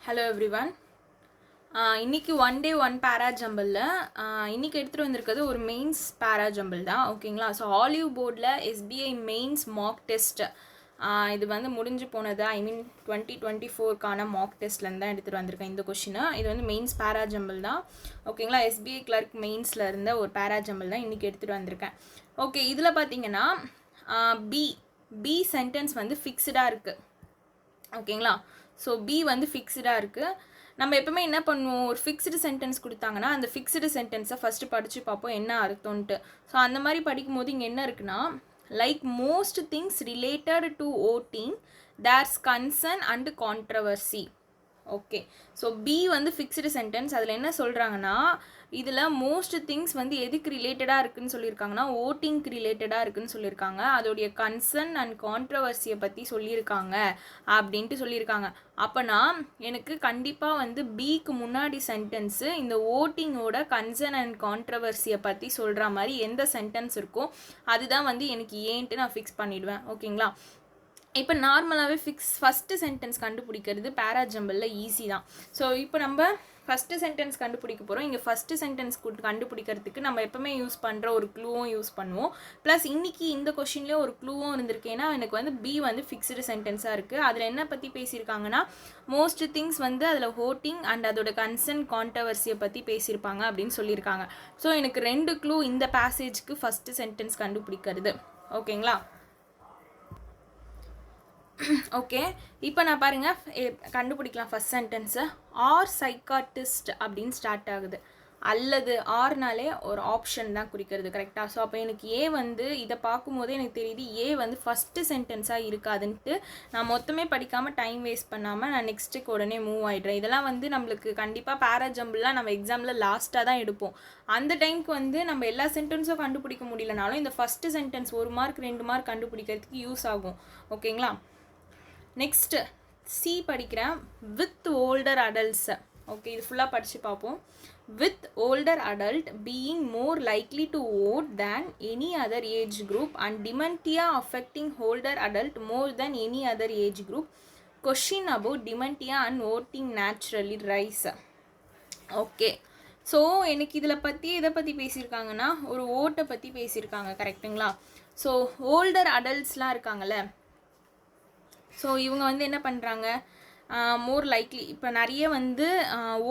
Hello everyone. இன்னைக்கு one day one பேரா ஜம்பிளில் இன்றைக்கி எடுத்துகிட்டு வந்திருக்கிறது ஒரு மெயின்ஸ் பேரா ஜம்பிள் தான் ஓகேங்களா. ஸோ ஆலிவ் போர்டில் எஸ்பிஐ மெயின்ஸ் மாக் டெஸ்ட் இது வந்து முடிஞ்சு போனது. ஐ மீன் 2024 மாக் டெஸ்ட்லேருந்து தான் எடுத்துகிட்டு வந்திருக்கேன் இந்த கொஷினை. இது வந்து மெயின்ஸ் பேரா ஜம்பிள் தான் ஓகேங்களா. எஸ்பிஐ கிளர்க் மெயின்ஸில் இருந்த ஒரு பேரா ஜம்பிள் தான் இன்றைக்கி எடுத்துகிட்டு வந்திருக்கேன். ஓகே, இதில் பார்த்தீங்கன்னா பி சென்டென்ஸ் வந்து ஃபிக்ஸ்டாக இருக்குது ஓகேங்களா. ஸோ பி வந்து ஃபிக்ஸ்டாக இருக்குது. நம்ம எப்பவுமே என்ன பண்ணுவோம், ஒரு ஃபிக்ஸ்டு சென்டென்ஸ் கொடுத்தாங்கன்னா அந்த ஃபிக்ஸ்டு சென்டென்ஸை ஃபஸ்ட்டு படித்து பார்ப்போம் என்ன அர்த்தம்ன்ட்டு. ஸோ அந்த மாதிரி படிக்கும்போது இங்கே என்ன இருக்குன்னா, like most things related to voting there's concern and controversy. Okay, so B வந்து ஃபிக்ஸ்டு சென்டென்ஸ். அதில் என்ன சொல்கிறாங்கன்னா, இதில் மோஸ்ட் திங்ஸ் வந்து எதுக்கு ரிலேட்டடாக இருக்குதுன்னு சொல்லியிருக்காங்கன்னா ஓட்டிங்க்கு ரிலேட்டடாக இருக்குதுன்னு சொல்லியிருக்காங்க. அதோடைய கன்சர்ன் அண்ட் கான்ட்ரவர்சியை பற்றி சொல்லியிருக்காங்க அப்படின்ட்டு சொல்லியிருக்காங்க. அப்போனா எனக்கு கண்டிப்பாக வந்து பிக்கு முன்னாடி சென்டென்ஸு இந்த ஓட்டிங்கோட கன்சர்ன் அண்ட் கான்ட்ரவர்சியை பற்றி சொல்கிற மாதிரி எந்த சென்டென்ஸ் இருக்கோ அதுதான் வந்து எனக்கு ஏன்ட்டு நான் ஃபிக்ஸ் பண்ணிவிடுவேன் ஓகேங்களா. இப்போ நார்மலாகவே ஃபஸ்ட்டு சென்டென்ஸ் கண்டுபிடிக்கிறது பேரா ஜம்பிளில் ஈஸி தான். ஸோ இப்போ நம்ம ஃபஸ்ட்டு சென்டென்ஸ் கண்டுபிடிக்க போகிறோம். இங்கே ஃபஸ்ட்டு சென்டென்ஸ் கண்டுபிடிக்கிறதுக்கு நம்ம எப்பவுமே யூஸ் பண்ணுற ஒரு க்ளூவும் யூஸ் பண்ணுவோம். ப்ளஸ் இன்றைக்கி இந்த கொஷின்லேயே ஒரு க்ளூவும் இருந்திருக்கு. ஏன்னா எனக்கு வந்து பி வந்து ஃபிக்ஸ்டு சென்டென்ஸாக இருக்குது. அதில் என்ன பற்றி பேசியிருக்காங்கன்னா மோஸ்ட் திங்ஸ் வந்து அதில் ஓட்டிங் அண்ட் அதோட கன்சர்ன் கான்ட்ரவர்சியை பற்றி பேசியிருப்பாங்க அப்படின்னு சொல்லியிருக்காங்க. ஸோ எனக்கு 2 க்ளூ இந்த பேசேஜ்க்கு ஃபஸ்ட்டு சென்டென்ஸ் கண்டுபிடிக்கிறது ஓகேங்களா. ஓகே, இப்போ நான் பாருங்கள் கண்டுபிடிக்கலாம். ஃபஸ்ட் சென்டென்ஸை ஆர் சைக்காட்டிஸ்ட் அப்படின்னு ஸ்டார்ட் ஆகுது. அல்லது ஆர்னாலே ஒரு ஆப்ஷன் தான் குறிக்கிறது கரெக்டாக. ஸோ அப்போ எனக்கு ஏ வந்து இதை பார்க்கும்போதே எனக்கு தெரியுது ஏ வந்து ஃபஸ்ட்டு சென்டென்ஸாக இருக்காதுன்ட்டு நான் மொத்தமே படிக்காமல் டைம் வேஸ்ட் பண்ணாமல் நான் நெக்ஸ்ட்டுக்கு உடனே மூவ் ஆகிடுறேன். இதெல்லாம் வந்து நம்மளுக்கு கண்டிப்பாக பேரா ஜம்பிள்லாம் நம்ம எக்ஸாமில் லாஸ்ட்டாக தான் எடுப்போம். அந்த டைமுக்கு வந்து நம்ம எல்லா சென்டென்ஸும் கண்டுபிடிக்க முடியலனாலும் இந்த ஃபஸ்ட்டு சென்டென்ஸ் 1 மார்க் 2 மார்க் கண்டுபிடிக்கிறதுக்கு யூஸ் ஆகும் ஓகேங்களா. நெக்ஸ்ட்டு சி படிக்கிறேன். With older adults. ஓகே, இது ஃபுல்லாக படித்து பார்ப்போம். With older adult being more likely to vote than any other age group and dementia affecting older adult more than any other age group. Question about dementia and voting naturally rise. Okay, so எனக்கு இதில் பற்றி எதை பற்றி பேசியிருக்காங்கன்னா ஒரு ஓட்டை பற்றி பேசியிருக்காங்க கரெக்டுங்களா. ஸோ ஓல்டர் அடல்ட்ஸ்லாம் இருக்காங்கள்ல, ஸோ இவங்க வந்து என்ன பண்ணுறாங்க, மோர் லைக்லி இப்போ நிறைய வந்து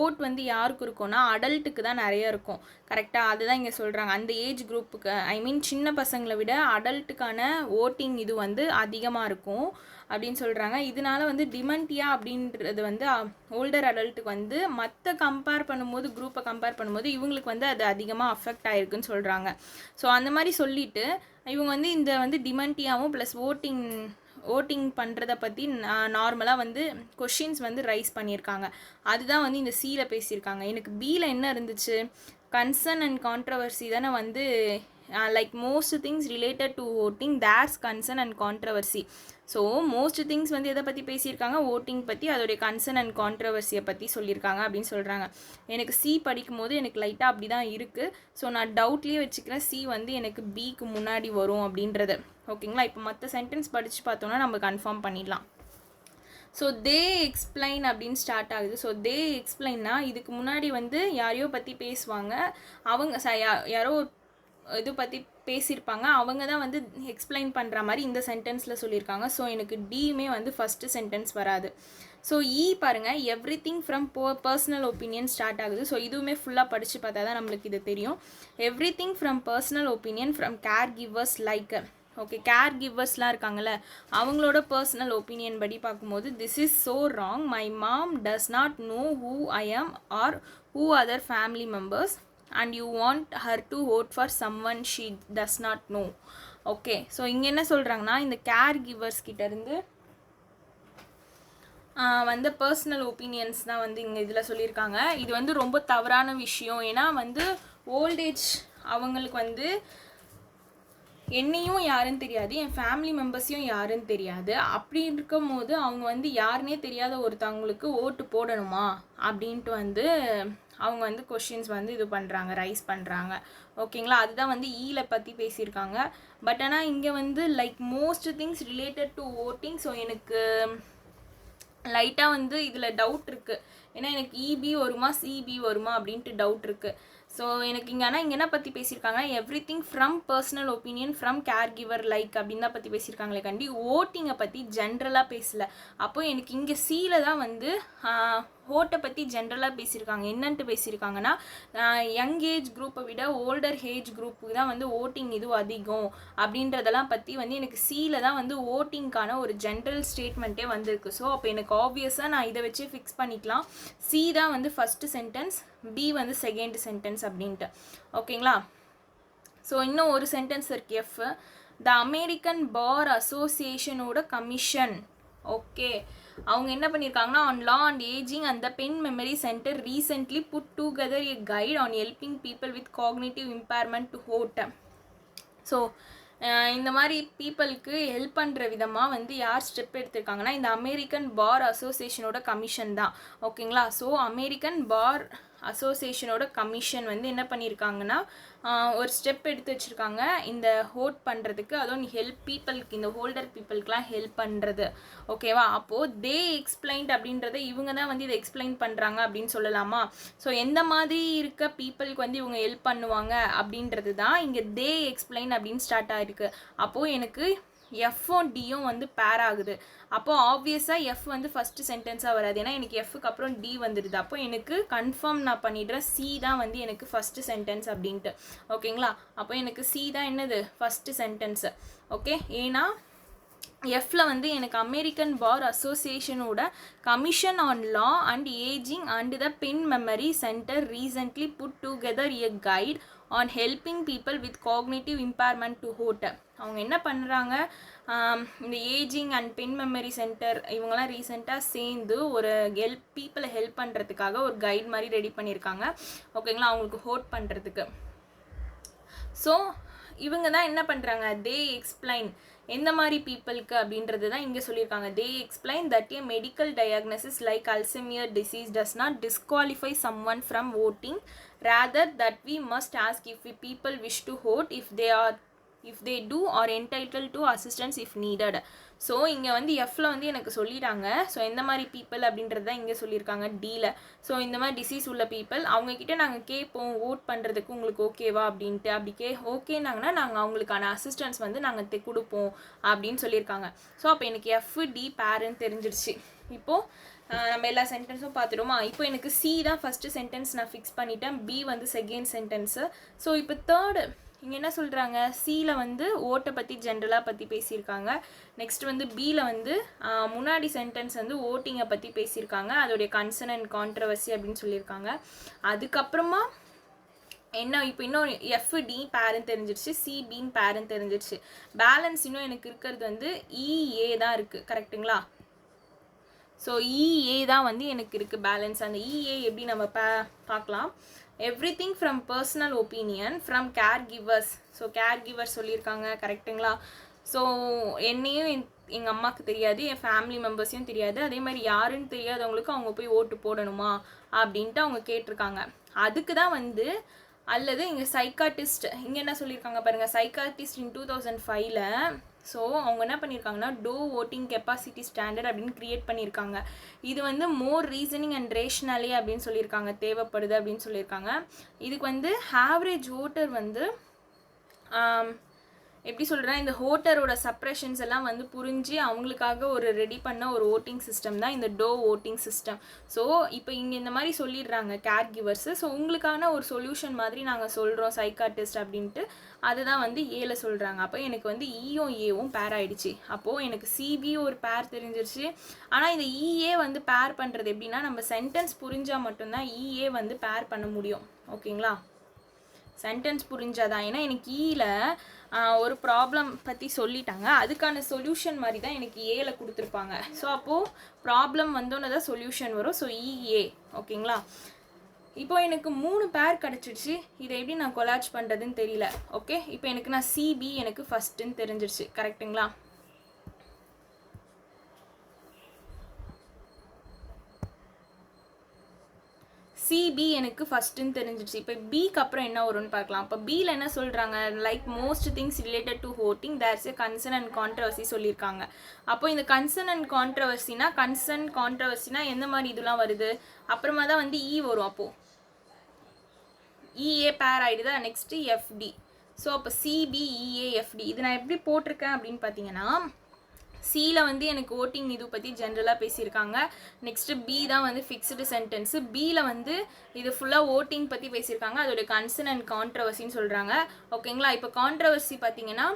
ஓட் வந்து யாருக்கு இருக்கும்னா அடல்ட்டுக்கு தான் நிறைய இருக்கும் கரெக்டாக. அதுதான் இங்கே சொல்கிறாங்க. அந்த ஏஜ் குரூப்புக்கு ஐ மீன் சின்ன பசங்களை விட அடல்ட்டுக்கான ஓட்டிங் இது வந்து அதிகமாக இருக்கும் அப்படின்னு சொல்கிறாங்க. இதனால வந்து டிமென்டியா அப்படின்றது வந்து ஓல்டர் அடல்ட்டுக்கு வந்து மற்ற கம்பேர் பண்ணும்போது குரூப்பை கம்பேர் பண்ணும்போது இவங்களுக்கு வந்து அது அதிகமாக அஃபெக்ட் ஆகிருக்குன்னு சொல்கிறாங்க. ஸோ அந்த மாதிரி சொல்லிவிட்டு இவங்க வந்து இந்த வந்து டிமென்டியாவும் ப்ளஸ் ஓட்டிங் பண்ணுறதை பற்றி நார்மலாக வந்து கொஷின்ஸ் வந்து ரைஸ் பண்ணியிருக்காங்க. அதுதான் வந்து இந்த சியில் பேசியிருக்காங்க. எனக்கு பியில் என்ன இருந்துச்சு, கன்சர்ன் அண்ட் கான்ட்ரவர்சி தானே வந்து like most things related to voting there's concern and controversy. So most things வந்து எதை பற்றி பேசியிருக்காங்க, ஓட்டிங் பற்றி, அதோடைய கன்சர்ன் அண்ட் கான்ட்ரவர்சியை பற்றி சொல்லியிருக்காங்க அப்படின்னு சொல்கிறாங்க. எனக்கு சி படிக்கும் போது எனக்கு லைட்டாக அப்படி தான் இருக்குது. ஸோ நான் டவுட்லேயே வச்சுக்கிறேன் சி வந்து எனக்கு பிக்கு முன்னாடி வரும் அப்படின்றது ஓகேங்களா. இப்போ மற்ற சென்டென்ஸ் படித்து பார்த்தோன்னா நம்ம கன்ஃபார்ம் பண்ணிடலாம். ஸோ தே எக்ஸ்பிளைன் அப்படின்னு ஸ்டார்ட் ஆகுது. ஸோ தே எக்ஸ்பிளைன்னா இதுக்கு முன்னாடி வந்து யாரையோ பற்றி பேசுவாங்க, அவங்க யாரோ இது பற்றி பேசியிருப்பாங்க, அவங்க தான் வந்து எக்ஸ்பிளைன் பண்ணுற மாதிரி இந்த சென்டென்ஸில் சொல்லியிருக்காங்க. ஸோ எனக்கு டியுமே வந்து ஃபஸ்ட்டு சென்டென்ஸ் வராது. ஸோ இ பாருங்கள், everything from personal opinion start ஆகுது. ஸோ இதுவுமே ஃபுல்லாக படித்து பார்த்தா தான் நம்மளுக்கு இது தெரியும். Everything from personal opinion from caregivers like. Okay, கேர் கிவர்ஸ்லாம் இருக்காங்கள்ல, அவங்களோட பர்சனல் ஒப்பீனியன் படி பார்க்கும்போது this is so wrong, my mom does not know who I am or who other family members and you want her to vote for someone she does not know. Okay, so இங்கே என்ன சொல்கிறாங்கன்னா இந்த care givers கிட்டேருந்து வந்து personal opinions தான் வந்து இங்கே இதில் சொல்லியிருக்காங்க. இது வந்து ரொம்ப தவறான விஷயம். ஏன்னா வந்து ஓல்டேஜ் அவங்களுக்கு வந்து என்னையும் யாருன்னு தெரியாது, என் ஃபேமிலி மெம்பர்ஸையும் யாருன்னு தெரியாது. அப்படி இருக்கும் போது அவங்க வந்து யாருன்னே தெரியாத ஒருத்தவங்களுக்கு ஓட்டு போடணுமா அப்படின்ட்டு வந்து அவங்க வந்து கொஷின்ஸ் வந்து இது பண்ணுறாங்க, ரைஸ் பண்ணுறாங்க ஓகேங்களா. அதுதான் வந்து ஈல பற்றி பேசியிருக்காங்க. பட் ஆனால் இங்கே வந்து like most things related to voting. So எனக்கு லைட்டாக வந்து இதில் டவுட் இருக்குது. ஏன்னா எனக்கு இபி வருமா சிபி வருமா அப்படின்ட்டு டவுட் இருக்குது. ஸோ எனக்கு இங்கே ஆனால் இங்கே என்ன பற்றி பேசியிருக்காங்கன்னா everything from personal opinion from caregiver like அப்படின்னு தான் பற்றி பேசியிருக்காங்களே கண்டி ஓட்டிங்கை பற்றி ஜென்ரலாக பேசலை. அப்போது எனக்கு இங்கே சியில் தான் வந்து ஓட்டை பற்றி ஜென்ரலாக பேசியிருக்காங்க. என்னன்ட்டு பேசியிருக்காங்கன்னா யங் ஏஜ் குரூப்பை விட ஓல்டர் ஏஜ் குரூப்புக்கு தான் வந்து ஓட்டிங் இது அதிகம் அப்படின்றதெல்லாம் பற்றி வந்து எனக்கு சியில் தான் வந்து ஓட்டிங்க்கான ஒரு ஜென்ரல் ஸ்டேட்மெண்ட்டே வந்திருக்கு. ஸோ அப்போ எனக்கு ஆப்வியஸாக நான் இதை வச்சு ஃபிக்ஸ் பண்ணிக்கலாம். சி தான் வந்து ஃபஸ்ட்டு சென்டென்ஸ், பி வந்து செகண்ட் சென்டென்ஸ் அப்படின்ட்டு. ஓகேங்களா? ஸோ இன்னும் ஒரு சென்டென்ஸ் இருக்குது எஃப். த அமெரிக்கன் பார் அசோசியேஷனோட கமிஷன். ஓகே, அவங்க என்ன பண்ணியிருக்காங்கன்னா on law and ageing and the Penn memory centre recently put together a guide on helping people with cognitive impairment to vote. So இந்த மாதிரி பீப்புளுக்கு ஹெல்ப் பண்ணுற விதமாக வந்து யார் ஸ்டெப் எடுத்திருக்காங்கன்னா இந்த அமெரிக்கன் பார் அசோசியேஷனோட கமிஷன் தான். ஓகேங்களா? ஸோ அமெரிக்கன் பார் அசோசியேஷனோட கமிஷன் வந்து என்ன பண்ணியிருக்காங்கன்னா ஒரு ஸ்டெப் எடுத்து வச்சுருக்காங்க இந்த ஹோட் பண்ணுறதுக்கு. அதுவும் ஹெல்ப் பீப்புளுக்கு, இந்த ஹோல்டர் பீப்புளுக்கெலாம் ஹெல்ப் பண்ணுறது. ஓகேவா? அப்போது தே எக்ஸ்பிளைன்ட் அப்படின்றத இவங்க தான் வந்து இதை எக்ஸ்பிளைன் பண்ணுறாங்க அப்படின்னு சொல்லலாமா? ஸோ எந்த மாதிரி இருக்க பீப்புளுக்கு வந்து இவங்க ஹெல்ப் பண்ணுவாங்க அப்படின்றது தான் இங்கே தே எக்ஸ்பிளைன் அப்படின்னு ஸ்டார்ட் ஆகிருக்கு. அப்போது எனக்கு எஃப்பும் டியும் வந்து பேர் ஆகுது. அப்போது ஆப்வியஸாக எஃப் வந்து ஃபஸ்ட்டு சென்டென்ஸாக வராது. ஏன்னா எனக்கு எஃப்க்கு அப்புறம் டி வந்துடுது. அப்போ எனக்கு கன்ஃபார்ம் நான் பண்ணிடுறேன் சி தான் வந்து எனக்கு ஃபஸ்ட்டு சென்டென்ஸ் அப்படின்ட்டு. ஓகேங்களா? அப்போ எனக்கு சி தான் என்னது ஃபஸ்ட்டு சென்டென்ஸு. ஓகே, ஏன்னா எஃப்ல வந்து எனக்கு அமெரிக்கன் பார் அசோசியேஷனோட commission on law and ageing and the Penn memory centre recently put together a guide on helping people with cognitive impairment to vote. அவங்க என்ன பண்ணுறாங்க, இந்த ageing and Penn memory centre இவங்கெல்லாம் ரீசெண்டாக சேர்ந்து ஒரு பீப்புளை ஹெல்ப் பண்ணுறதுக்காக ஒரு கைட் மாதிரி ரெடி பண்ணியிருக்காங்க. ஓகேங்களா? அவங்களுக்கு ஹோட் பண்ணுறதுக்கு. ஸோ இவங்க தான் என்ன பண்ணுறாங்க, தே எக்ஸ்பிளைன் எந்த மாதிரி பீப்புளுக்கு அப்படின்றது தான் இங்கே சொல்லியிருக்காங்க. They explain that a medical diagnosis like Alzheimer disease does not disqualify someone from voting, rather that we must ask if people wish to vote, if they do are entitled to assistance if needed. So இங்கே வந்து எஃப்ல வந்து எனக்கு சொல்லிட்டாங்க. So எந்த மாதிரி people அப்படின்றது தான் இங்கே சொல்லியிருக்காங்க டீல. ஸோ இந்த மாதிரி டிசீஸ் உள்ள பீப்புள் அவங்கக்கிட்ட நாங்கள் கேட்போம் ஓட் பண்ணுறதுக்கு உங்களுக்கு ஓகேவா அப்படின்ட்டு. அப்படி ஓகேனாங்கன்னா நாங்கள் அவங்களுக்கான அசிஸ்டன்ஸ் வந்து நாங்கள் கொடுப்போம் அப்படின்னு சொல்லியிருக்காங்க. ஸோ அப்போ எனக்கு எஃப் டி பேருன்னு தெரிஞ்சிருச்சு. இப்போது நம்ம எல்லா சென்டென்ஸும் பார்த்துட்டோமா? இப்போ எனக்கு சி தான் ஃபஸ்ட்டு சென்டென்ஸ் நான் ஃபிக்ஸ் பண்ணிட்டேன், பி வந்து செகண்ட் சென்டென்ஸு. ஸோ இப்போ தேர்டு இங்கே என்ன சொல்கிறாங்க, சியில் வந்து ஓட்டை பற்றி ஜென்ரலாக பற்றி பேசியிருக்காங்க. நெக்ஸ்ட் வந்து பியில் வந்து முன்னாடி சென்டென்ஸ் வந்து ஓட்டிங்கை பற்றி பேசியிருக்காங்க, அதோடைய கன்சர்ன் அண்ட் கான்ட்ரவர்சி அப்படின்னு சொல்லியிருக்காங்க. அதுக்கப்புறமா என்ன இப்போ இன்னும் எஃப்டி பேரண்ட் தெரிஞ்சிருச்சு, சிபின்னு பேரண்ட் தெரிஞ்சிருச்சு. பேலன்ஸ் இன்னும் எனக்கு இருக்கிறது வந்து இஏ தான் இருக்குது. கரெக்டுங்களா? ஸோ இஏ தான் வந்து எனக்கு இருக்குது பேலன்ஸ். அந்த இஏ எப்படி நம்ம பார்க்கலாம். Everything from personal opinion from care givers. So care givers சொல்லியிருக்காங்க. கரெக்டுங்களா? ஸோ என்னையும் எங்கள் அம்மாவுக்கு தெரியாது, என் ஃபேமிலி மெம்பர்ஸையும் தெரியாது, அதே மாதிரி யாருன்னு தெரியாதவங்களுக்கு அவங்க போய் ஓட்டு போடணுமா அப்படின்ட்டு அவங்க கேட்டிருக்காங்க. அதுக்கு தான் வந்து அல்லது இங்கே சைக்காட்டிஸ்ட் இங்கே என்ன சொல்லியிருக்காங்க பாருங்கள், சைக்காட்டிஸ்ட் இன் 2005ல். ஸோ அவங்க என்ன பண்ணியிருக்காங்கன்னா டோ ஓட்டிங் கெப்பாசிட்டி ஸ்டாண்டர்ட் அப்படின்னு க்ரியேட் பண்ணியிருக்காங்க. இது வந்து மோர் ரீசனிங் அண்ட் ரேஷ்னலி அப்படின்னு சொல்லியிருக்காங்க, தேவைப்படுது அப்படின்னு சொல்லியிருக்காங்க. இதுக்கு வந்து ஆவரேஜ் ஓட்டர் வந்து எப்படி சொல்கிறேன், இந்த ஓட்டரோட சப்ரெஷன்ஸ் எல்லாம் வந்து புரிஞ்சு அவங்களுக்காக ஒரு ரெடி பண்ண ஒரு ஓட்டிங் சிஸ்டம் தான் இந்த டோ ஓட்டிங் சிஸ்டம். ஸோ இப்போ இங்கே இந்த மாதிரி சொல்லிடுறாங்க கேர் கிவர்ஸு. ஸோ உங்களுக்கான ஒரு சொல்யூஷன் மாதிரி நாங்கள் சொல்கிறோம் சைக்காட்டிஸ்ட் அப்படின்ட்டு, அதுதான் வந்து ஏல சொல்கிறாங்க. அப்போ எனக்கு வந்து இயும் ஏவும் பேர் ஆகிடுச்சு. அப்போது எனக்கு சிபி ஒரு பேர் தெரிஞ்சிருச்சு. ஆனால் இந்த இஏ வந்து பேர் பண்ணுறது எப்படின்னா நம்ம சென்டென்ஸ் புரிஞ்சால் மட்டும்தான் இஏ வந்து பேர் பண்ண முடியும். ஓகேங்களா? சென்டென்ஸ் புரிஞ்சாதான். ஏன்னா எனக்கு ஈல ஒரு ப்ராப்ளம் பற்றி சொல்லிட்டாங்க, அதுக்கான சொல்யூஷன் மாதிரி தான் எனக்கு ஏல கொடுத்துருப்பாங்க. ஸோ அப்போது ப்ராப்ளம் வந்தோன்னே தான் சொல்யூஷன் வரும். ஸோ இஏ. ஓகேங்களா? இப்போ எனக்கு 3 பேர் கிடச்சிடுச்சு. இதை எப்படி நான் கொலாச் பண்ணுறதுன்னு தெரியல. ஓகே, இப்போ எனக்கு நான் சிபி எனக்கு ஃபஸ்ட்டுன்னு தெரிஞ்சிருச்சு. கரெக்டுங்களா? சிபி எனக்கு ஃபஸ்ட்டுன்னு தெரிஞ்சிடுச்சு. இப்போ பிக்கு அப்புறம் என்ன வரும்னு பார்க்கலாம். இப்போ பியில் என்ன சொல்கிறாங்க, like most things related to voting there's A concern and controversy சொல்லியிருக்காங்க. அப்போ இந்த கன்சர்ன் அண்ட் கான்ட்ரவர்சினா எந்த மாதிரி இதெல்லாம் வருது, அப்புறமா தான் வந்து வரும். அப்போது இஏ பேர் ஆகிடுதா, நெக்ஸ்ட்டு எஃப்டி. ஸோ அப்போ சிபிஇஏஎஃப்டி இது நான் எப்படி போட்டிருக்கேன் அப்படின்னு பார்த்தீங்கன்னா, சியில் வந்து எனக்கு ஓட்டிங் இது பற்றி ஜென்ரலாக பேசியிருக்காங்க. நெக்ஸ்ட்டு பி தான் வந்து ஃபிக்ஸ்டு சென்டென்ஸு. பியில் வந்து இது ஃபுல்லாக ஓட்டிங் பற்றி பேசியிருக்காங்க. அதோடைய கன்சர்ன் அண்ட் கான்ட்ரவர்சின்னு சொல்கிறாங்க. ஓகேங்களா. இப்போ கான்ட்ரவர்சி பார்த்தீங்கன்னா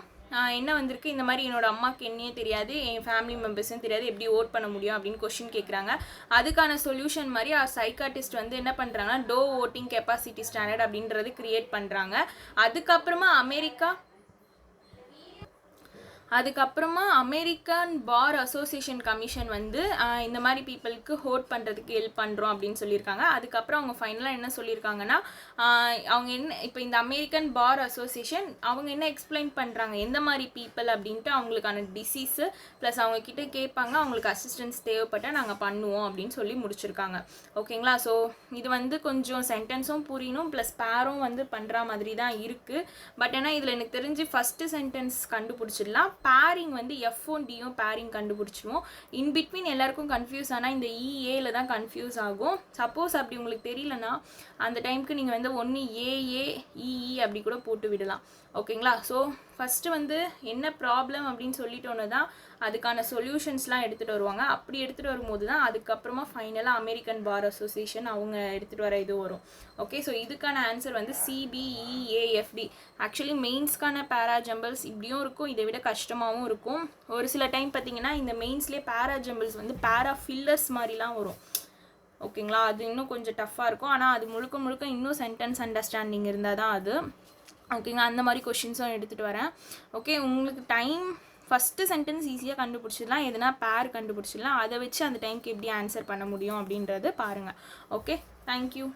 என்ன வந்திருக்கு, இந்த மாதிரி என்னோட அம்மாவுக்கு என்னையே தெரியாது, என் ஃபேமிலி மெம்பர்ஸும் தெரியாது, எப்படி ஓட் பண்ண முடியும் அப்படின்னு கொஸ்டின் கேட்குறாங்க. அதுக்கான சொல்யூஷன் மாதிரி சைக்காட்டிஸ்ட் வந்து என்ன பண்ணுறாங்கன்னா டோ ஓட்டிங் கெப்பாசிட்டி ஸ்டாண்டர்ட் அப்படின்றது கிரியேட் பண்ணுறாங்க. அதுக்கப்புறமா அமெரிக்கன் பார் அசோசியேஷன் கமிஷன் வந்து இந்த மாதிரி பீப்புளுக்கு ஹோட் பண்ணுறதுக்கு ஹெல்ப் பண்ணுறோம் அப்படின்னு சொல்லியிருக்காங்க. அதுக்கப்புறம் அவங்க ஃபைனலாக என்ன சொல்லியிருக்காங்கன்னா, அவங்க என்ன இப்போ இந்த அமெரிக்கன் பார் அசோசியேஷன் அவங்க என்ன எக்ஸ்பிளைன் பண்ணுறாங்க, எந்த மாதிரி பீப்புள் அப்படின்ட்டு அவங்களுக்கான டிசீஸு ப்ளஸ் அவங்கக்கிட்ட கேட்பாங்க, அவங்களுக்கு அசிஸ்டன்ஸ் தேவைப்பட்டால் நாங்கள் பண்ணுவோம் அப்படின்னு சொல்லி முடிச்சிருக்காங்க. ஓகேங்களா. ஸோ இது வந்து கொஞ்சம் சென்டென்ஸும் புரியணும் ப்ளஸ் பேரும் வந்து பண்ணுற மாதிரி தான் இருக்குது. பட் ஏன்னா இதில் எனக்கு தெரிஞ்சு ஃபஸ்ட்டு சென்டென்ஸ் கண்டுபிடிச்சிடலாம், பேரிங் வந்து எஃப்பும் டியும் பேரிங் கண்டுபிடிச்சிடுவோம். இன்பிட்வீன் எல்லாருக்கும் கன்ஃபியூஸ் ஆனால் இந்த இஏல தான் கன்ஃபியூஸ் ஆகும். சப்போஸ் அப்படி உங்களுக்கு தெரியலனா அந்த டைமுக்கு நீங்கள் வந்து ஒன்று ஏஏ இஇ அப்படி கூட போட்டு விடலாம். ஓகேங்களா. ஸோ ஃபஸ்ட்டு வந்து என்ன ப்ராப்ளம் அப்படின்னு சொல்லிட்டோன்னு தான் அதுக்கான சொல்யூஷன்ஸ்லாம் எடுத்துகிட்டு வருவாங்க. அப்படி எடுத்துகிட்டு வரும்போது தான் அதுக்கப்புறமா ஃபைனலாக அமெரிக்கன் பார் அசோசியேஷன் அவங்க எடுத்துகிட்டு வர இது வரும். ஓகே. ஸோ இதுக்கான ஆன்சர் வந்து சிபிஇஏஎஃப்டி. ஆக்சுவலி மெயின்ஸ்க்கான பேராஜம்பிள்ஸ் இப்படியும் இருக்கும், இதை விட கஷ்டமாகவும் இருக்கும். ஒரு சில டைம் பார்த்தீங்கன்னா இந்த மெயின்ஸ்லேயே பேராஜம்பிள்ஸ் வந்து பேரா ஃபில்லர்ஸ் மாதிரிலாம் வரும். ஓகேங்களா. அது இன்னும் கொஞ்சம் டஃப்பாக இருக்கும். ஆனால் அது முழுக்க இன்னும் சென்டென்ஸ் அண்டர்ஸ்டாண்டிங் இருந்தால் தான் அது. ஓகேங்க. அந்த மாதிரி கொஷின்ஸும் எடுத்துகிட்டு வரேன். ஓகே. உங்களுக்கு டைம் ஃபஸ்ட்டு சென்டென்ஸ் ஈஸியாக கண்டுபிடிச்சிடலாம், எதுனா பேர் கண்டுபிடிச்சிடலாம். அதை வச்சு அந்த டைமுக்கு எப்படி ஆன்சர் பண்ண முடியும் அப்படின்றது பாருங்கள். ஓகே. தேங்க்யூ.